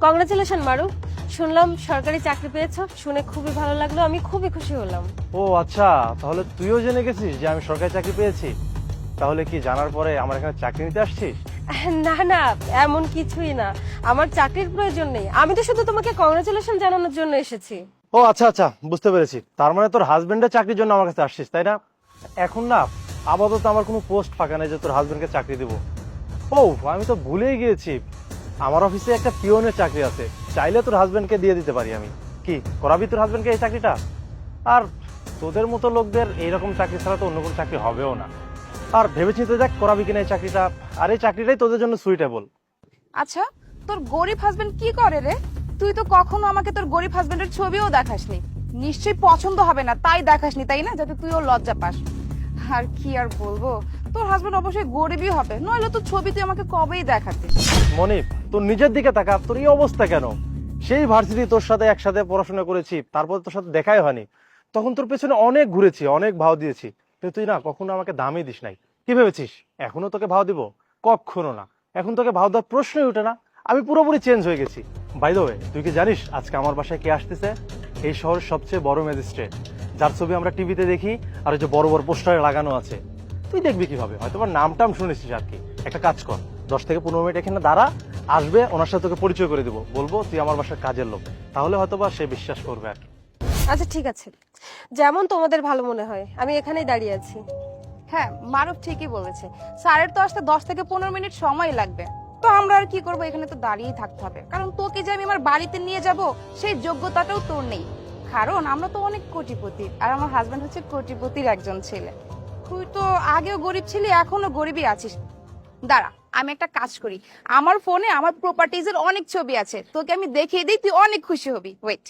Congratulation মারুফ, শুনলাম সরকারি চাকরি পেয়েছো, শুনে খুবই ভালো লাগলো, আমি খুবই খুশি হলাম। ও আচ্ছা, তাহলে তুইও জেনে গেছিস যে আমি সরকারি চাকরি পেয়েছি? তাহলে কি জানার পরে আমার এখানে চাকরি নিতে আসছিস? না না, এমন কিছুই না, আমার চাকরির প্রয়োজন নেই, আমি তো শুধু তোমাকে কংগ্রাচুলেশন জানানোর জন্য এসেছি। ও আচ্ছা আচ্ছা, বুঝতে পেরেছি। তার মানে তোর হাজবেন্ডের চাকরির জন্য আমার কাছে আসছিস, তাই না? এখন না, আপাতত আমার কোনো পোস্ট ফাঁকা নেই যে তোর হাজবেন্ডকে চাকরি দেবো। ও, আমি তো ভুলেই গিয়েছি, আমার অফিসে একটা পিওনের চাকরি আছে, চাইলে তোর হাজবেন্ডকে দিয়ে দিতে পারি আমি। কি করাবি তোর হাজবেন্ডকে এই চাকরিটা? আর তোদের মতো লোকদের এইরকম চাকরি ছাড়া তো অন্য কোনো চাকরি হবেও না। আর ভেবেচিন্তে দেখ করাবি কিনা এই চাকরিটা, আর এই চাকরিটাই তোদের জন্য সুইটেবল। আচ্ছা, তোর গরিব হাজবেন্ড কি করে রে? তুই তো কখনো আমাকে তোর গরিব হাজবেন্ডের ছবিও দেখাসনি। নিশ্চয়ই পছন্দ হবে না তাই দেখাসনি, তাই না? যাতে তুইও লজ্জা পাস। আর কি আর বলবো, তোর হাজবেন্ড অবশ্যই গরিবই হবে, নইলে তোর ছবি তুই আমাকে কবেই দেখাতিস। মনিপ, তোর নিজের দিকে তাকা, তোর এই অবস্থা কেন? সেই ভার্সিটি তোর সাথে একসাথে পড়াশোনা করেছি, তারপর তোর সাথে দেখাই হয়নি। তখন তোর পেছনে অনেক ঘুরেছি, অনেক ভাও দিয়েছি, কিন্তু তুই না কখনো আমাকে দামই দিস নাই। কি ভেবেছিস এখনো তোকে ভাও দিব? কখনো না, এখন তোকে ভাও দেওয়ার প্রশ্নই ওঠে না। আমি পুরোপুরি চেঞ্জ হয়ে গেছি। বাই দ্য ওয়ে, তুই কি জানিস আজকে আমার বাসায় কে আসতেছে? এই শহরের সবচেয়ে বড় ম্যাজিস্ট্রেট, যার ছবি আমরা টিভিতে দেখি আর ওই যে বড় বড় পোস্টারে লাগানো আছে। তুই দেখবি কিভাবে? হয়তো আমার নামটাম শুনেছিস আর কি। একটা কাজ কর, 10 থেকে 15 মিনিট এখানে দাঁড়া, আসবে, ওনার সাথে তোকে পরিচয় করে দিব, বলবো তুই আমার বাসার কাজের লোক, তাহলে হয়তোবা সে বিশ্বাস করবে আর কি। আচ্ছা ঠিক আছে, যেমন তোমাদের ভালো মনে হয়, আমি এখানেই দাঁড়িয়ে আছি। হ্যাঁ, মারুফ ঠিকই বলেছে, স্যারের তো আসতে 10 থেকে 15 মিনিট সময় লাগবে। তো আমরা আর কি করবো, এখানে তো দাঁড়িয়েই থাকতে হবে, কারণ তোকে যে আমি আমার বাড়িতে নিয়ে যাব সেই যোগ্যতাটাও তোর নেই। কারণ আমরা তো অনেক কোটিপতি, আর আমার হাজবেন্ড হচ্ছে কোটিপতির একজন ছেলে। তুই তো আগেও গরিব ছিলি, এখনো গরিবই আছিস। দাঁড়া, আমি একটা কাজ করি, আমার ফোনে আমার প্রপার্টিজের অনেক ছবি আছে, তোকে আমি দেখিয়ে দিই, তুই অনেক খুশি হবি। ওয়েট,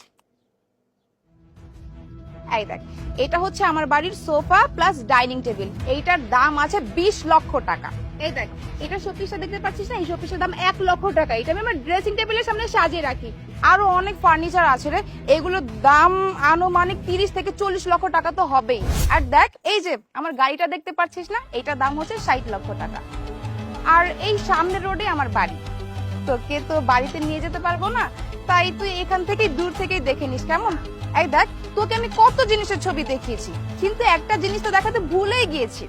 এই দেখ, এটা হচ্ছে আমার বাড়ির সোফা প্লাস ডাইনিং টেবিল, এইটার দাম আছে 20 লক্ষ টাকা। এই দেখ, এটা শোপিসটা দেখতে পাচ্ছিস না, এই শোপিসের দাম 1 লক্ষ টাকা, এটা আমি আমার ড্রেসিং টেবিলের সামনে সাজিয়ে রাখি। আরো অনেক ফার্নিচার আছে রে, এগুলোর দাম আনুমানিক 30 থেকে 40 লক্ষ টাকা তো হবেই। আর দেখ, এই যে আমার গাড়িটা দেখতে পাচ্ছিস না, এটার দাম হচ্ছে 60 লক্ষ টাকা। আর এই সামনের রোডে আমার বাড়ি, তোকে তো বাড়িতে নিয়ে যেতে পারবো না, তাই তুই এখান থেকে দূর থেকেই দেখে নিস, কেমন? এই দেখ, তোকে আমি কত জিনিসের ছবি দেখিয়েছি, কিন্তু একটা জিনিস তো দেখাতে ভুলেই গিয়েছি।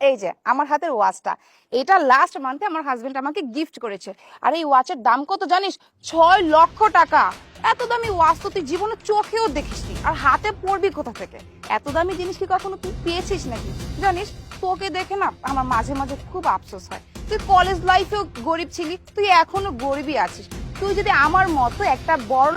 এই যে আমার হাতের ওয়াচটা, এটা লাস্ট মান্থে আমার হাজবেন্ড আমাকে গিফট করেছে। আর এই ওয়াচের দাম কত জানিস? 6 লক্ষ টাকা। এত দামি ওয়াচ তো তুই জীবনে চোখেও দেখিসনি, আর হাতে পড়বি কোথা থেকে? এত দামি জিনিস কি কখনো তুই পেয়েছিস নাকি? জানিস, তোকে দেখে না আমার মাঝে মাঝে খুব আফসোস হয়। তুই কলেজ লাইফেও গরিব ছিলি, তুই এখনো গরিবই আছিস। তুই যদি আমার মতো একটা বড়